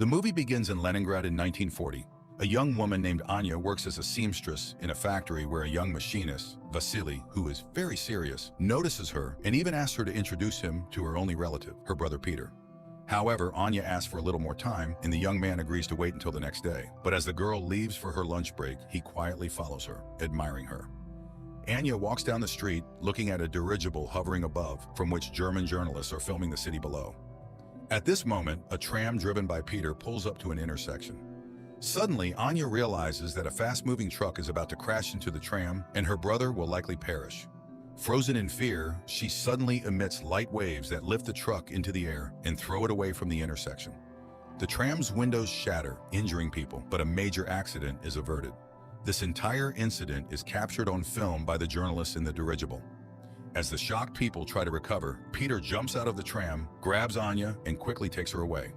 The movie begins in Leningrad in 1940. A young woman named Anya works as a seamstress in a factory where a young machinist, Vasily, who is very serious, notices her and even asks her to introduce him to her only relative, her brother Peter. However, Anya asks for a little more time, and the young man agrees to wait until the next day. But as the girl leaves for her lunch break, he quietly follows her, admiring her. Anya walks down the street, looking at a dirigible hovering above, from which German journalists are filming the city below. At this moment, a tram driven by Peter pulls up to an intersection. Suddenly, Anya realizes that a fast-moving truck is about to crash into the tram, and her brother will likely perish. Frozen in fear, she suddenly emits light waves that lift the truck into the air and throw it away from the intersection. The tram's windows shatter, injuring people, but a major accident is averted. This entire incident is captured on film by the journalists in the dirigible. As the shocked people try to recover, Peter jumps out of the tram, grabs Anya, and quickly takes her away.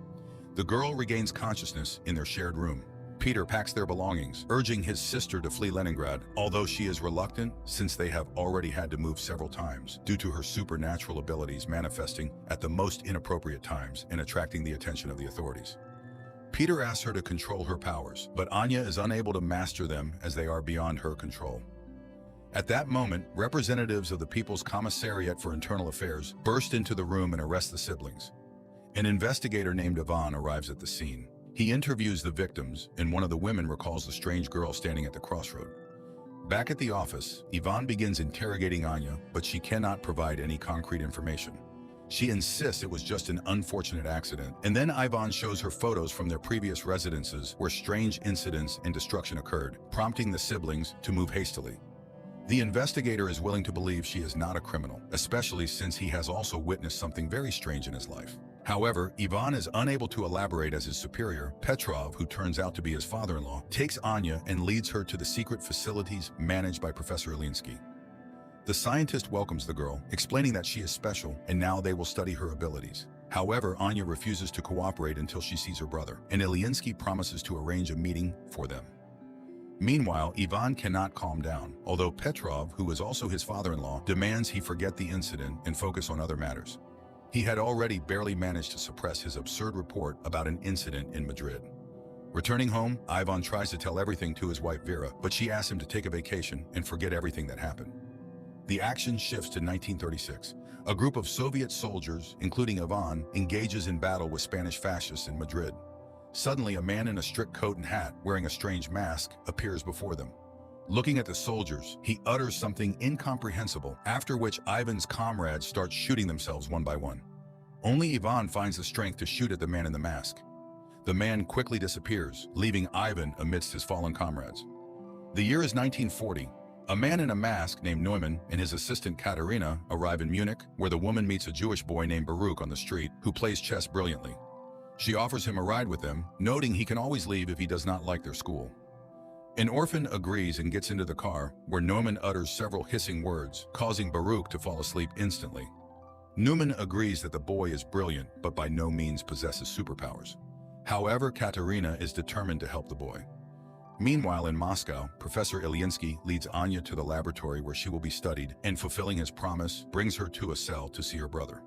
The girl regains consciousness in their shared room. Peter packs their belongings, urging his sister to flee Leningrad, although she is reluctant since they have already had to move several times due to her supernatural abilities manifesting at the most inappropriate times and attracting the attention of the authorities. Peter asks her to control her powers, but Anya is unable to master them as they are beyond her control. At that moment, representatives of the People's Commissariat for Internal Affairs burst into the room and arrest the siblings. An investigator named Ivan arrives at the scene. He interviews the victims, and one of the women recalls the strange girl standing at the crossroad. Back at the office, Ivan begins interrogating Anya, but she cannot provide any concrete information. She insists it was just an unfortunate accident, and then Ivan shows her photos from their previous residences where strange incidents and destruction occurred, prompting the siblings to move hastily. The investigator is willing to believe she is not a criminal, especially since he has also witnessed something very strange in his life. However, Ivan is unable to elaborate as his superior, Petrov, who turns out to be his father-in-law, takes Anya and leads her to the secret facilities managed by Professor Ilyinsky. The scientist welcomes the girl, explaining that she is special and now they will study her abilities. However, Anya refuses to cooperate until she sees her brother, and Ilyinsky promises to arrange a meeting for them. Meanwhile, Ivan cannot calm down, although Petrov, who is also his father-in-law, demands he forget the incident and focus on other matters. He had already barely managed to suppress his absurd report about an incident in Madrid. Returning home, Ivan tries to tell everything to his wife Vera, but she asks him to take a vacation and forget everything that happened. The action shifts to 1936. A group of Soviet soldiers, including Ivan, engages in battle with Spanish fascists in Madrid. Suddenly, a man in a strict coat and hat, wearing a strange mask, appears before them. Looking at the soldiers, he utters something incomprehensible, after which Ivan's comrades start shooting themselves one by one. Only Ivan finds the strength to shoot at the man in the mask. The man quickly disappears, leaving Ivan amidst his fallen comrades. The year is 1940. A man in a mask named Neumann and his assistant Katerina arrive in Munich, where the woman meets a Jewish boy named Baruch on the street, who plays chess brilliantly. She offers him a ride with them, noting he can always leave if he does not like their school. An orphan agrees and gets into the car, where Neumann utters several hissing words, causing Baruch to fall asleep instantly. Neumann agrees that the boy is brilliant, but by no means possesses superpowers. However, Katerina is determined to help the boy. Meanwhile, in Moscow, Professor Ilyinsky leads Anya to the laboratory where she will be studied, and fulfilling his promise, brings her to a cell to see her brother.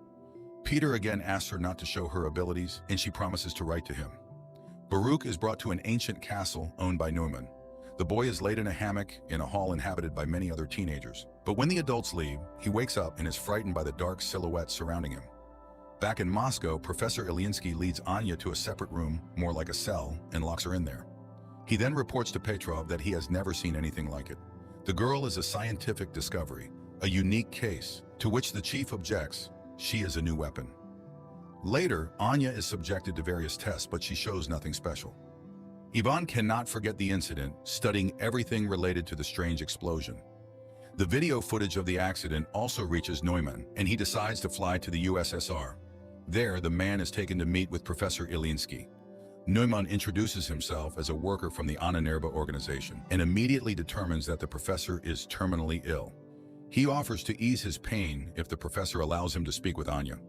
Peter again asks her not to show her abilities, and she promises to write to him. Baruch is brought to an ancient castle owned by Neumann. The boy is laid in a hammock in a hall inhabited by many other teenagers. But when the adults leave, he wakes up and is frightened by the dark silhouettes surrounding him. Back in Moscow, Professor Ilyinsky leads Anya to a separate room, more like a cell, and locks her in there. He then reports to Petrov that he has never seen anything like it. The girl is a scientific discovery, a unique case, to which the chief objects. She is a new weapon. Later, Anya is subjected to various tests, but she shows nothing special. Ivan cannot forget the incident, studying everything related to the strange explosion. The video footage of the accident also reaches Neumann, and he decides to fly to the USSR. There, the man is taken to meet with Professor Ilyinsky. Neumann introduces himself as a worker from the Ahnenerbe organization and immediately determines that the professor is terminally ill. He offers to ease his pain if the professor allows him to speak with Anya.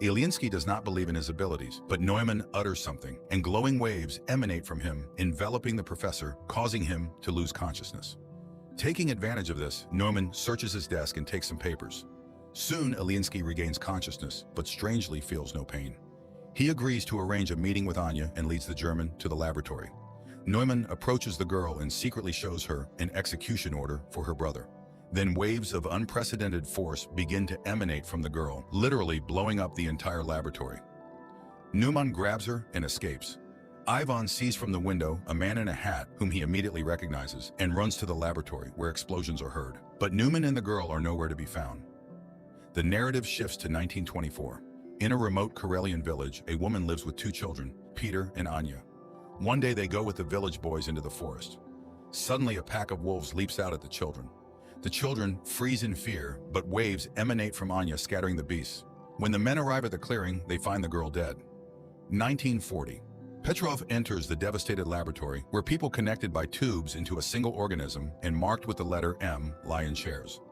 Ilyinsky does not believe in his abilities, but Neumann utters something, and glowing waves emanate from him, enveloping the professor, causing him to lose consciousness. Taking advantage of this, Neumann searches his desk and takes some papers. Soon, Ilyinsky regains consciousness, but strangely feels no pain. He agrees to arrange a meeting with Inye and leads the German to the laboratory. Neumann approaches the girl and secretly shows her an execution order for her brother. Then waves of unprecedented force begin to emanate from the girl, literally blowing up the entire laboratory. Neumann grabs her and escapes. Ivan sees from the window a man in a hat whom he immediately recognizes and runs to the laboratory where explosions are heard. But Neumann and the girl are nowhere to be found. The narrative shifts to 1924. In a remote Karelian village, a woman lives with two children, Peter and Inye. One day they go with the village boys into the forest. Suddenly a pack of wolves leaps out at the children. The children freeze in fear, but waves emanate from Inye, scattering the beasts. When the men arrive at the clearing, they find the girl dead. 1940. Petrov enters the devastated laboratory, where people connected by tubes into a single organism and marked with the letter M lie in chairs.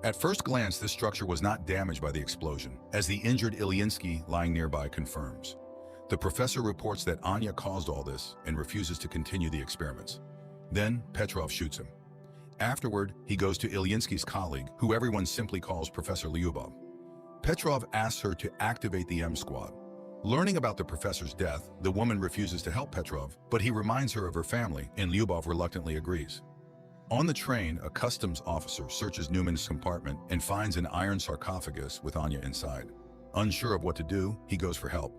At first glance, this structure was not damaged by the explosion, as the injured Ilyinsky lying nearby confirms. The professor reports that Inye caused all this and refuses to continue the experiments. Then Petrov shoots him. Afterward, he goes to Ilyinsky's colleague, who everyone simply calls Professor Lyubov. Petrov asks her to activate the M squad. Learning about the professor's death, the woman refuses to help Petrov, but he reminds her of her family, and Lyubov reluctantly agrees. On the train, a customs officer searches Neumann's compartment and finds an iron sarcophagus with Inye inside. Unsure of what to do, he goes for help.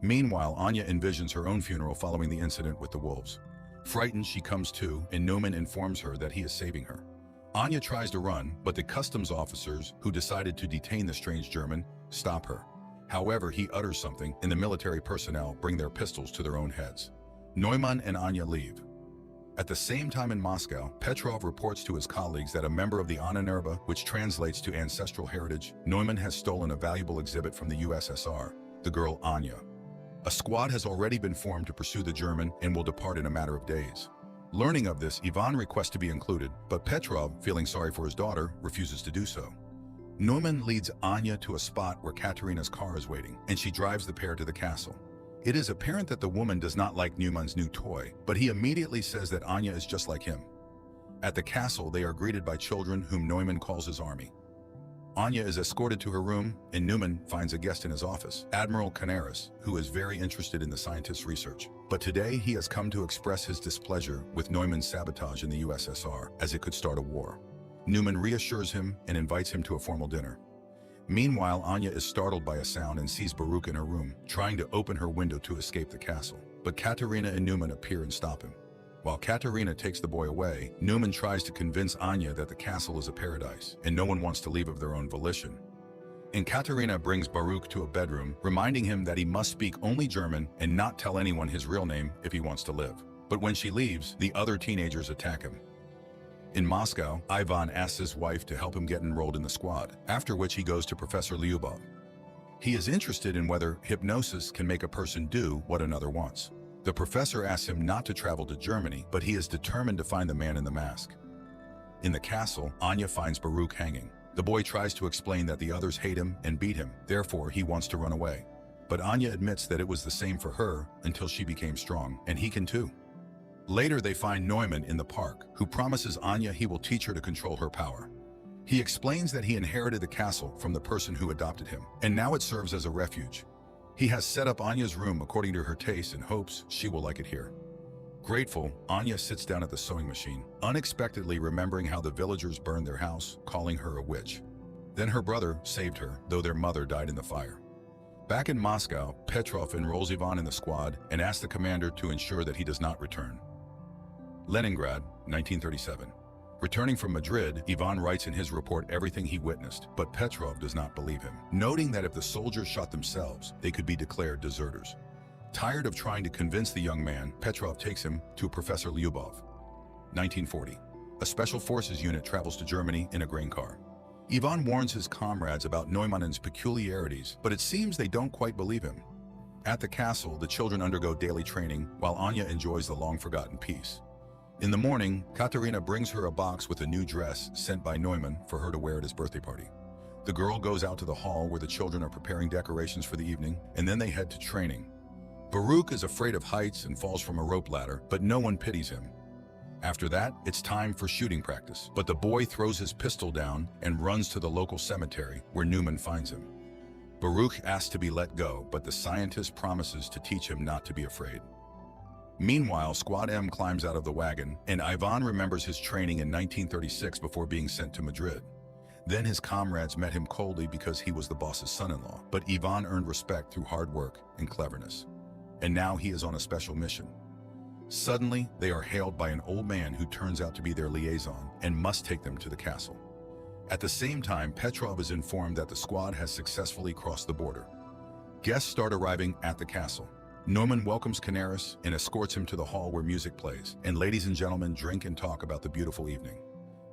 Meanwhile, Inye envisions her own funeral following the incident with the wolves. Frightened, she comes to, and Neumann informs her that he is saving her. Inye tries to run, but the customs officers, who decided to detain the strange German, stop her. However, he utters something, and the military personnel bring their pistols to their own heads. Neumann and Inye leave. At the same time in Moscow, Petrov reports to his colleagues that a member of the Ahnenerbe, which translates to ancestral heritage, Neumann has stolen a valuable exhibit from the USSR, the girl Inye. A squad has already been formed to pursue the German and will depart in a matter of days. Learning of this, Ivan requests to be included, but Petrov, feeling sorry for his daughter, refuses to do so. Neumann leads Inye to a spot where Katerina's car is waiting, and she drives the pair to the castle. It is apparent that the woman does not like Neumann's new toy, but he immediately says that Inye is just like him. At the castle, they are greeted by children whom Neumann calls his army. Inye is escorted to her room, and Neumann finds a guest in his office, Admiral Canaris, who is very interested in the scientist's research. But today, he has come to express his displeasure with Neumann's sabotage in the USSR, as it could start a war. Neumann reassures him and invites him to a formal dinner. Meanwhile, Inye is startled by a sound and sees Baruch in her room, trying to open her window to escape the castle. But Katerina and Neumann appear and stop him. While Katerina takes the boy away, Neumann tries to convince Inye that the castle is a paradise, and no one wants to leave of their own volition. And Katerina brings Baruch to a bedroom, reminding him that he must speak only German and not tell anyone his real name if he wants to live. But when she leaves, the other teenagers attack him. In Moscow, Ivan asks his wife to help him get enrolled in the squad, after which he goes to Professor Lyubov. He is interested in whether hypnosis can make a person do what another wants. The professor asks him not to travel to Germany, but he is determined to find the man in the mask. In the castle, Inye finds Baruch hanging. The boy tries to explain that the others hate him and beat him, therefore he wants to run away. But Inye admits that it was the same for her until she became strong, and he can too. Later they find Neumann in the park, who promises Inye he will teach her to control her power. He explains that he inherited the castle from the person who adopted him, and now it serves as a refuge. He has set up Anya's room according to her taste and hopes she will like it here. Grateful, Inye sits down at the sewing machine, unexpectedly remembering how the villagers burned their house, calling her a witch. Then her brother saved her, though their mother died in the fire. Back in Moscow, Petrov enrolls Ivan in the squad and asks the commander to ensure that he does not return. Leningrad, 1937. Returning from Madrid, Ivan writes in his report everything he witnessed, but Petrov does not believe him, noting that if the soldiers shot themselves, they could be declared deserters. Tired of trying to convince the young man, Petrov takes him to Professor Lyubov. 1940. A special forces unit travels to Germany in a grain car. Ivan warns his comrades about Neumann's peculiarities, but it seems they don't quite believe him. At the castle, the children undergo daily training, while Inye enjoys the long-forgotten peace. In the morning, Katerina brings her a box with a new dress sent by Neumann for her to wear at his birthday party. The girl goes out to the hall where the children are preparing decorations for the evening, and then they head to training. Baruch is afraid of heights and falls from a rope ladder, but no one pities him. After that, it's time for shooting practice, but the boy throws his pistol down and runs to the local cemetery where Neumann finds him. Baruch asks to be let go, but the scientist promises to teach him not to be afraid. Meanwhile, Squad M climbs out of the wagon, and Ivan remembers his training in 1936 before being sent to Madrid. Then his comrades met him coldly because he was the boss's son-in-law, but Ivan earned respect through hard work and cleverness. And now he is on a special mission. Suddenly, they are hailed by an old man who turns out to be their liaison and must take them to the castle. At the same time, Petrov is informed that the squad has successfully crossed the border. Guests start arriving at the castle. Neumann welcomes Canaris and escorts him to the hall where music plays, and ladies and gentlemen drink and talk about the beautiful evening.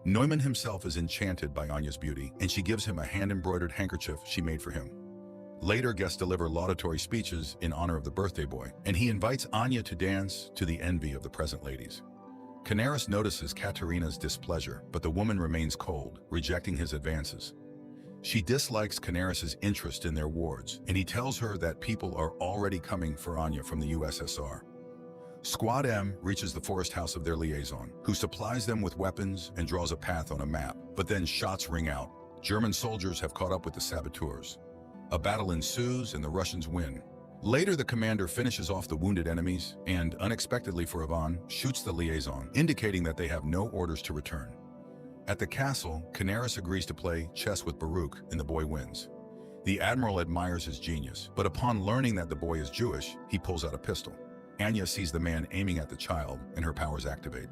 Neumann himself is enchanted by Anya's beauty, and she gives him a hand-embroidered handkerchief she made for him. Later, guests deliver laudatory speeches in honor of the birthday boy, and he invites Anya to dance to the envy of the present ladies. Canaris notices Katerina's displeasure, but the woman remains cold, rejecting his advances. She dislikes Canaris's interest in their wards, and he tells her that people are already coming for Anya from the USSR. Squad M reaches the forest house of their liaison, who supplies them with weapons and draws a path on a map, but then shots ring out. German soldiers have caught up with the saboteurs. A battle ensues and the Russians win. Later, the commander finishes off the wounded enemies and, unexpectedly for Ivan, shoots the liaison, indicating that they have no orders to return. At the castle, Canaris agrees to play chess with Baruch, and the boy wins. The admiral admires his genius, but upon learning that the boy is Jewish, he pulls out a pistol. Anya sees the man aiming at the child, and her powers activate.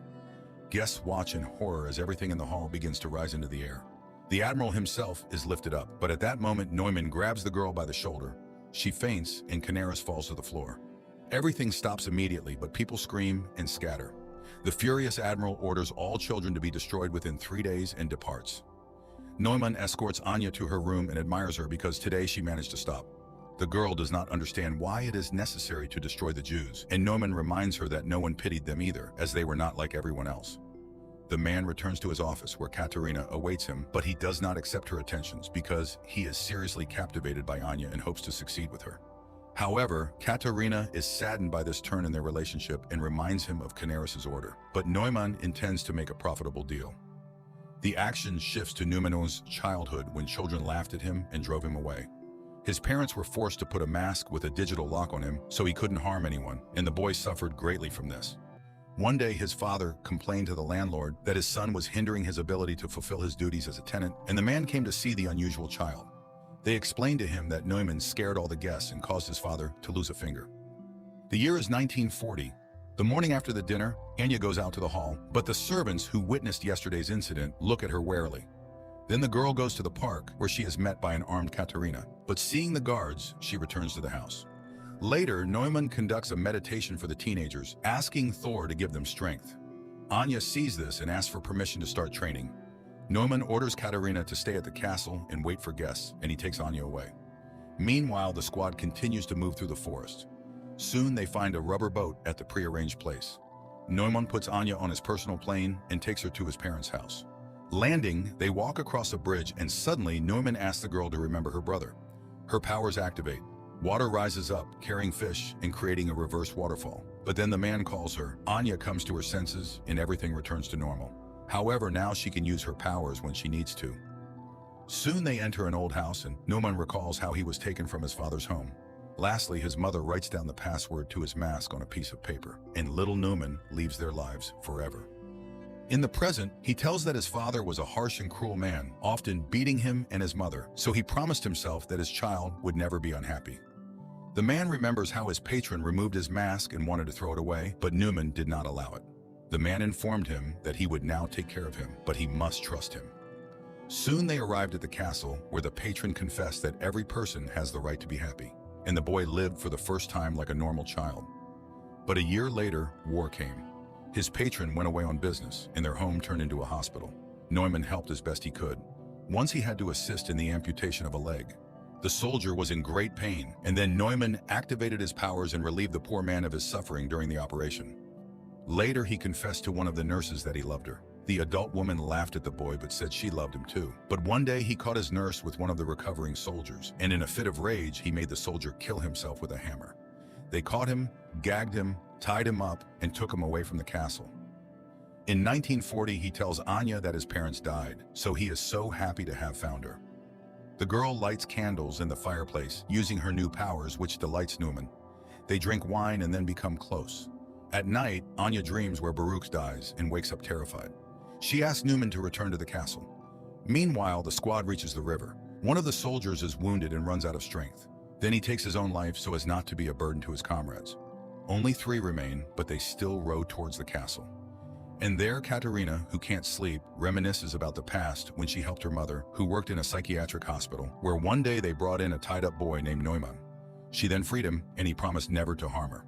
Guests watch in horror as everything in the hall begins to rise into the air. The admiral himself is lifted up, but at that moment Neumann grabs the girl by the shoulder. She faints, and Canaris falls to the floor. Everything stops immediately, but people scream and scatter. The furious admiral orders all children to be destroyed within 3 days and departs. Neumann escorts Anya to her room and admires her because today she managed to stop. The girl does not understand why it is necessary to destroy the Jews, and Neumann reminds her that no one pitied them either, as they were not like everyone else. The man returns to his office where Katerina awaits him, but he does not accept her attentions because he is seriously captivated by Anya and hopes to succeed with her. However, Katerina is saddened by this turn in their relationship and reminds him of Canaris's order, but Neumann intends to make a profitable deal. The action shifts to Neumann's childhood when children laughed at him and drove him away. His parents were forced to put a mask with a digital lock on him so he couldn't harm anyone, and the boy suffered greatly from this. One day, his father complained to the landlord that his son was hindering his ability to fulfill his duties as a tenant, and the man came to see the unusual child. They explained to him that Neumann scared all the guests and caused his father to lose a finger. The year is 1940. The morning after the dinner, Anya goes out to the hall, but the servants who witnessed yesterday's incident look at her warily. Then the girl goes to the park, where she is met by an armed Katerina, but seeing the guards, she returns to the house. Later, Neumann conducts a meditation for the teenagers, asking Thor to give them strength. Anya sees this and asks for permission to start training. Neumann orders Katerina to stay at the castle and wait for guests, and he takes Anya away. Meanwhile, the squad continues to move through the forest. Soon they find a rubber boat at the prearranged place. Neumann puts Anya on his personal plane and takes her to his parents' house. Landing, they walk across a bridge, and suddenly Neumann asks the girl to remember her brother. Her powers activate. Water rises up, carrying fish and creating a reverse waterfall. But then the man calls her. Anya comes to her senses, and everything returns to normal. However, now she can use her powers when she needs to. Soon they enter an old house, and Neumann recalls how he was taken from his father's home. Lastly, his mother writes down the password to his mask on a piece of paper, and little Neumann leaves their lives forever. In the present, he tells that his father was a harsh and cruel man, often beating him and his mother, so he promised himself that his child would never be unhappy. The man remembers how his patron removed his mask and wanted to throw it away, but Neumann did not allow it. The man informed him that he would now take care of him, but he must trust him. Soon they arrived at the castle, where the patron confessed that every person has the right to be happy, and the boy lived for the first time like a normal child. But a year later, war came. His patron went away on business, and their home turned into a hospital. Neumann helped as best he could. Once he had to assist in the amputation of a leg. The soldier was in great pain, and then Neumann activated his powers and relieved the poor man of his suffering during the operation. Later, he confessed to one of the nurses that he loved her. The adult woman laughed at the boy but said she loved him too. But one day, he caught his nurse with one of the recovering soldiers, and in a fit of rage, he made the soldier kill himself with a hammer. They caught him, gagged him, tied him up, and took him away from the castle. In 1940, he tells Anya that his parents died, so he is so happy to have found her. The girl lights candles in the fireplace, using her new powers, which delights Neumann. They drink wine and then become close. At night, Inye dreams where Baruch dies and wakes up terrified. She asks Neumann to return to the castle. Meanwhile, the squad reaches the river. One of the soldiers is wounded and runs out of strength. Then he takes his own life so as not to be a burden to his comrades. Only 3 remain, but they still row towards the castle. And there, Katerina, who can't sleep, reminisces about the past when she helped her mother, who worked in a psychiatric hospital, where one day they brought in a tied-up boy named Neumann. She then freed him, and he promised never to harm her.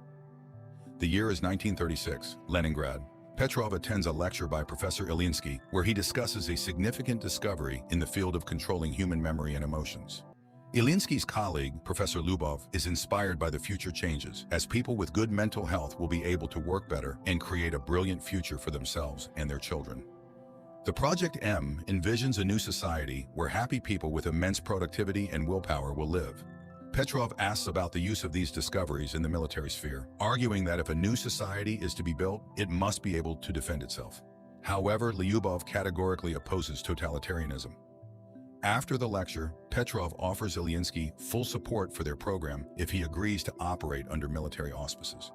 The year is 1936, Leningrad. Petrov attends a lecture by Professor Ilyinsky, where he discusses a significant discovery in the field of controlling human memory and emotions. Ilyinsky's colleague, Professor Lyubov, is inspired by the future changes, as people with good mental health will be able to work better and create a brilliant future for themselves and their children. The Project M envisions a new society where happy people with immense productivity and willpower will live. Petrov asks about the use of these discoveries in the military sphere, arguing that if a new society is to be built, it must be able to defend itself. However, Lyubov categorically opposes totalitarianism. After the lecture, Petrov offers Ilyinsky full support for their program if he agrees to operate under military auspices.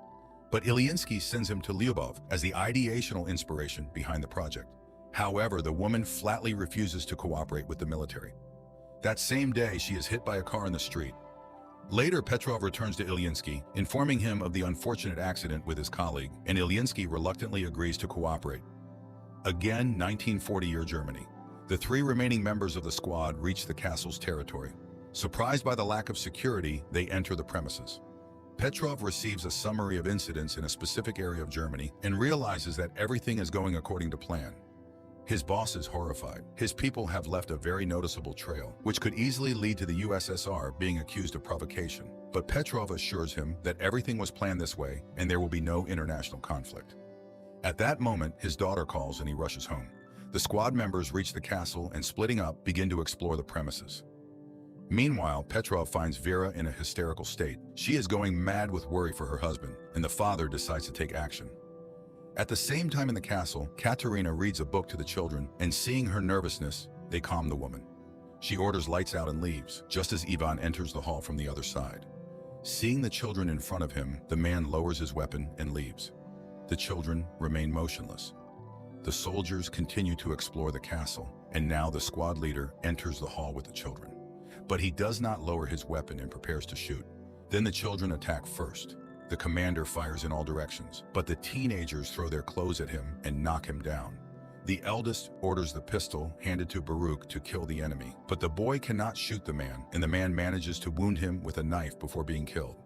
But Ilyinsky sends him to Lyubov as the ideational inspiration behind the project. However, the woman flatly refuses to cooperate with the military. That same day, she is hit by a car in the street. Later, Petrov returns to Ilyinsky, informing him of the unfortunate accident with his colleague, and Ilyinsky reluctantly agrees to cooperate. Again, 1940-year Germany. The 3 remaining members of the squad reach the castle's territory. Surprised by the lack of security, they enter the premises. Petrov receives a summary of incidents in a specific area of Germany and realizes that everything is going according to plan. His boss is horrified. His people have left a very noticeable trail, which could easily lead to the USSR being accused of provocation. But Petrov assures him that everything was planned this way and there will be no international conflict. At that moment, his daughter calls and he rushes home. The squad members reach the castle and, splitting up, begin to explore the premises. Meanwhile, Petrov finds Vera in a hysterical state. She is going mad with worry for her husband, and the father decides to take action. At the same time in the castle, Katerina reads a book to the children, and seeing her nervousness, they calm the woman. She orders lights out and leaves, just as Ivan enters the hall from the other side. Seeing the children in front of him, the man lowers his weapon and leaves. The children remain motionless. The soldiers continue to explore the castle, and now the squad leader enters the hall with the children. But he does not lower his weapon and prepares to shoot. Then the children attack first. The commander fires in all directions, but the teenagers throw their clothes at him and knock him down. The eldest orders the pistol handed to Baruch to kill the enemy, but the boy cannot shoot the man, and the man manages to wound him with a knife before being killed.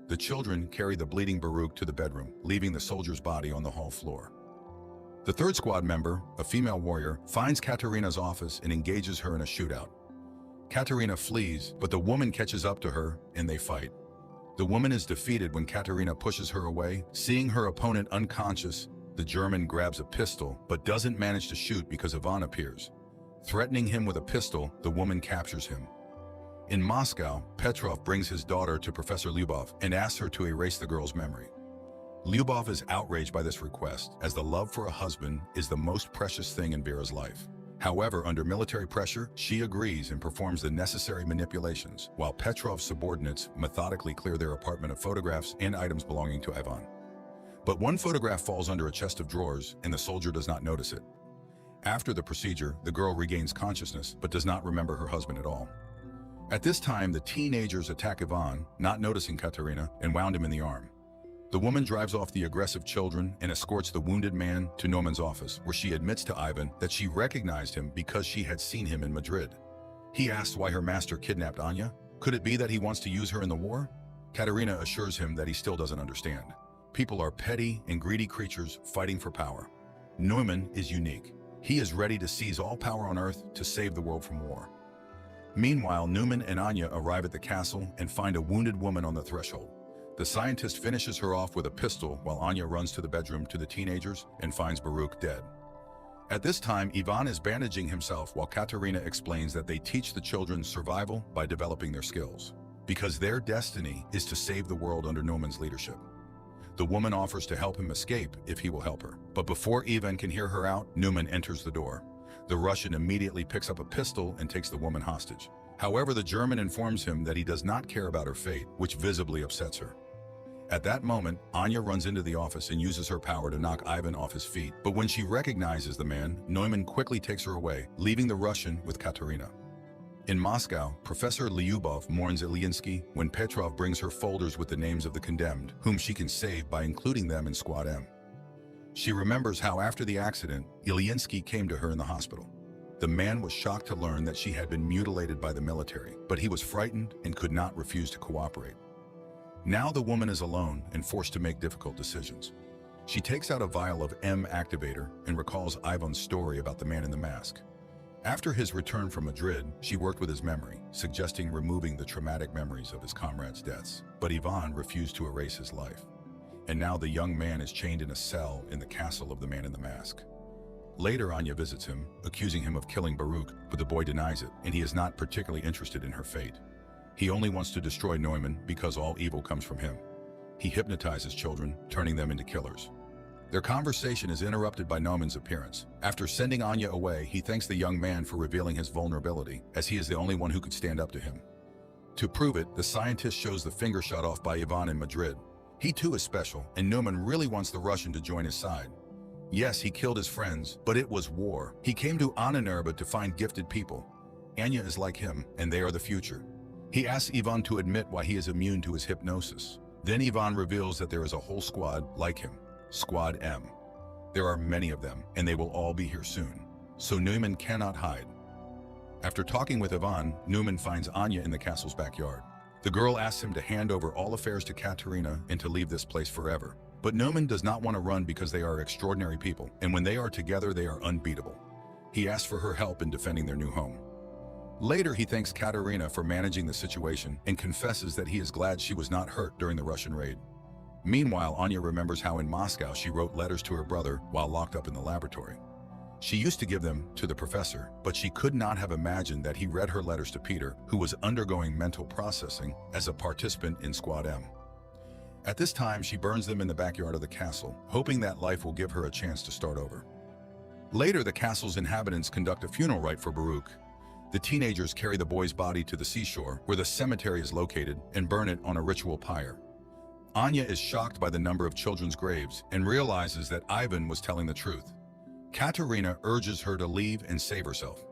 The children carry the bleeding Baruch to the bedroom, leaving the soldier's body on the hall floor. The 3rd squad member, a female warrior, finds Katerina's office and engages her in a shootout. Katerina flees, but the woman catches up to her and they fight. The woman is defeated when Katerina pushes her away. Seeing her opponent unconscious, the German grabs a pistol but doesn't manage to shoot because Ivan appears. Threatening him with a pistol, the woman captures him. In Moscow, Petrov brings his daughter to Professor Lyubov and asks her to erase the girl's memory. Lyubov is outraged by this request, as the love for a husband is the most precious thing in Vera's life. However, under military pressure, she agrees and performs the necessary manipulations, while Petrov's subordinates methodically clear their apartment of photographs and items belonging to Ivan. But one photograph falls under a chest of drawers, and the soldier does not notice it. After the procedure, the girl regains consciousness, but does not remember her husband at all. At this time, the teenagers attack Ivan, not noticing Katerina, and wound him in the arm. The woman drives off the aggressive children and escorts the wounded man to Neumann's office, where she admits to Ivan that she recognized him because she had seen him in Madrid. He asks why her master kidnapped Inye. Could it be that he wants to use her in the war? Katerina assures him that he still doesn't understand. People are petty and greedy creatures fighting for power. Neumann is unique. He is ready to seize all power on Earth to save the world from war. Meanwhile, Neumann and Inye arrive at the castle and find a wounded woman on the threshold. The scientist finishes her off with a pistol while Inye runs to the bedroom to the teenagers and finds Baruch dead. At this time, Ivan is bandaging himself while Katerina explains that they teach the children survival by developing their skills, because their destiny is to save the world under Neumann's leadership. The woman offers to help him escape if he will help her. But before Ivan can hear her out, Neumann enters the door. The Russian immediately picks up a pistol and takes the woman hostage. However, the German informs him that he does not care about her fate, which visibly upsets her. At that moment, Inye runs into the office and uses her power to knock Ivan off his feet. But when she recognizes the man, Neumann quickly takes her away, leaving the Russian with Katerina. In Moscow, Professor Lyubov mourns Ilyinsky when Petrov brings her folders with the names of the condemned, whom she can save by including them in Squad M. She remembers how after the accident, Ilyinsky came to her in the hospital. The man was shocked to learn that she had been mutilated by the military, but he was frightened and could not refuse to cooperate. Now the woman is alone and forced to make difficult decisions. She takes out a vial of M activator and recalls Ivan's story about the man in the mask. After his return from Madrid, she worked with his memory, suggesting removing the traumatic memories of his comrades' deaths. But Ivan refused to erase his life. And now the young man is chained in a cell in the castle of the man in the mask. Later, Inye visits him, accusing him of killing Baruch, but the boy denies it, and he is not particularly interested in her fate. He only wants to destroy Neumann because all evil comes from him. He hypnotizes children, turning them into killers. Their conversation is interrupted by Neumann's appearance. After sending Inye away, he thanks the young man for revealing his vulnerability, as he is the only one who could stand up to him. To prove it, the scientist shows the finger shot off by Ivan in Madrid. He too is special, and Neumann really wants the Russian to join his side. Yes, he killed his friends, but it was war. He came to Annenerbe to find gifted people. Inye is like him, and they are the future. He asks Ivan to admit why he is immune to his hypnosis. Then Ivan reveals that there is a whole squad like him. Squad M. There are many of them, and they will all be here soon. So Neumann cannot hide. After talking with Ivan, Neumann finds Inye in the castle's backyard. The girl asks him to hand over all affairs to Katerina and to leave this place forever. But Neumann does not want to run because they are extraordinary people, and when they are together, they are unbeatable. He asks for her help in defending their new home. Later, he thanks Katerina for managing the situation and confesses that he is glad she was not hurt during the Russian raid. Meanwhile, Inye remembers how in Moscow she wrote letters to her brother while locked up in the laboratory. She used to give them to the professor, but she could not have imagined that he read her letters to Peter, who was undergoing mental processing as a participant in Squad M. At this time, she burns them in the backyard of the castle, hoping that life will give her a chance to start over. Later, the castle's inhabitants conduct a funeral rite for Baruch. The teenagers carry the boy's body to the seashore, where the cemetery is located, and burn it on a ritual pyre. Inye is shocked by the number of children's graves and realizes that Ivan was telling the truth. Katerina urges her to leave and save herself.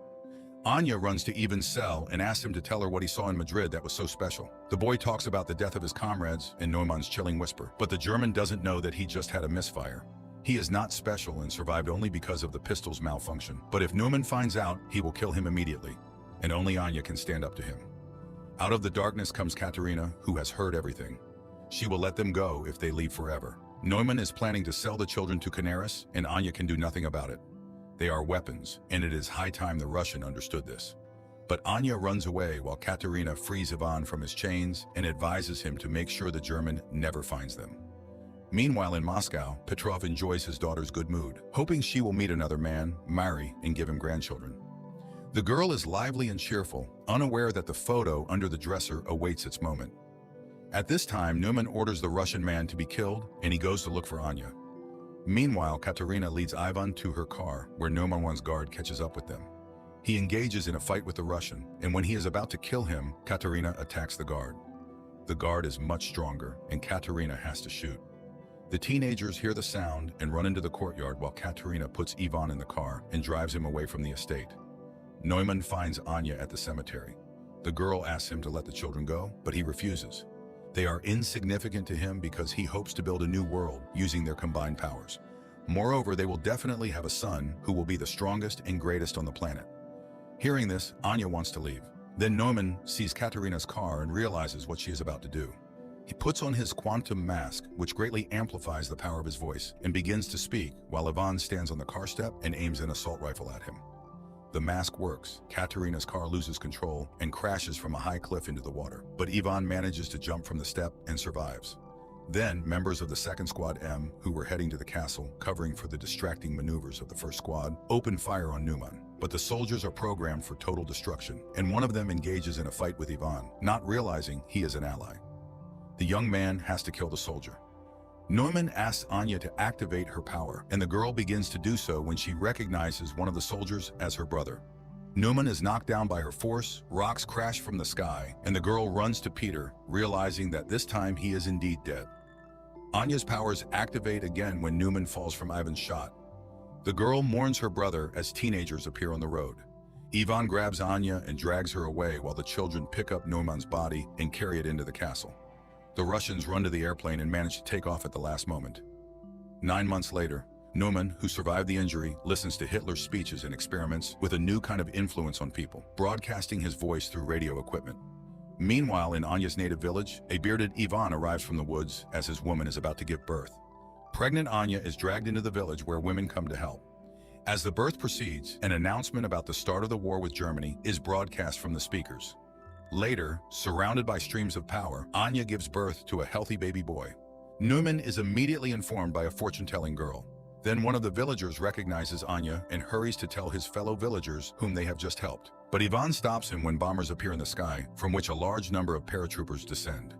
Inye runs to Ivan's cell and asks him to tell her what he saw in Madrid that was so special. The boy talks about the death of his comrades in Neumann's chilling whisper, but the German doesn't know that he just had a misfire. He is not special and survived only because of the pistol's malfunction. But if Neumann finds out, he will kill him immediately, and only Inye can stand up to him. Out of the darkness comes Katerina, who has heard everything. She will let them go if they leave forever. Neumann is planning to sell the children to Canaris, and Inye can do nothing about it. They are weapons, and it is high time the Russian understood this. But Inye runs away while Katerina frees Ivan from his chains and advises him to make sure the German never finds them. Meanwhile in Moscow, Petrov enjoys his daughter's good mood, hoping she will meet another man, marry, and give him grandchildren. The girl is lively and cheerful, unaware that the photo under the dresser awaits its moment. At this time, Neumann orders the Russian man to be killed, and he goes to look for Inye. Meanwhile, Katerina leads Ivan to her car, where Neumann's guard catches up with them. He engages in a fight with the Russian, and when he is about to kill him, Katerina attacks the guard. The guard is much stronger, and Katerina has to shoot. The teenagers hear the sound and run into the courtyard while Katerina puts Ivan in the car and drives him away from the estate. Neumann finds Inye at the cemetery. The girl asks him to let the children go, but he refuses. They are insignificant to him because he hopes to build a new world using their combined powers. Moreover, they will definitely have a son who will be the strongest and greatest on the planet. Hearing this, Inye wants to leave. Then Neumann sees Katerina's car and realizes what she is about to do. He puts on his quantum mask, which greatly amplifies the power of his voice, and begins to speak while Ivan stands on the car step and aims an assault rifle at him. The mask works. Katerina's car loses control and crashes from a high cliff into the water, but Ivan manages to jump from the step and survives. Then, members of the second Squad M, who were heading to the castle, covering for the distracting maneuvers of the first squad, open fire on Neumann. But the soldiers are programmed for total destruction, and one of them engages in a fight with Ivan, not realizing he is an ally. The young man has to kill the soldier. Neumann asks Inye to activate her power, and the girl begins to do so when she recognizes one of the soldiers as her brother. Neumann is knocked down by her force, rocks crash from the sky, and the girl runs to Peter, realizing that this time he is indeed dead. Anya's powers activate again when Neumann falls from Ivan's shot. The girl mourns her brother as teenagers appear on the road. Ivan grabs Anya and drags her away while the children pick up Neumann's body and carry it into the castle. The Russians run to the airplane and manage to take off at the last moment. 9 months later, Neumann, who survived the injury, listens to Hitler's speeches and experiments with a new kind of influence on people, broadcasting his voice through radio equipment. Meanwhile, in Anya's native village, a bearded Ivan arrives from the woods as his woman is about to give birth. Pregnant Anya is dragged into the village where women come to help. As the birth proceeds, an announcement about the start of the war with Germany is broadcast from the speakers. Later, surrounded by streams of power, Anya gives birth to a healthy baby boy. Neumann is immediately informed by a fortune-telling girl. Then one of the villagers recognizes Anya and hurries to tell his fellow villagers whom they have just helped. But Ivan stops him when bombers appear in the sky, from which a large number of paratroopers descend.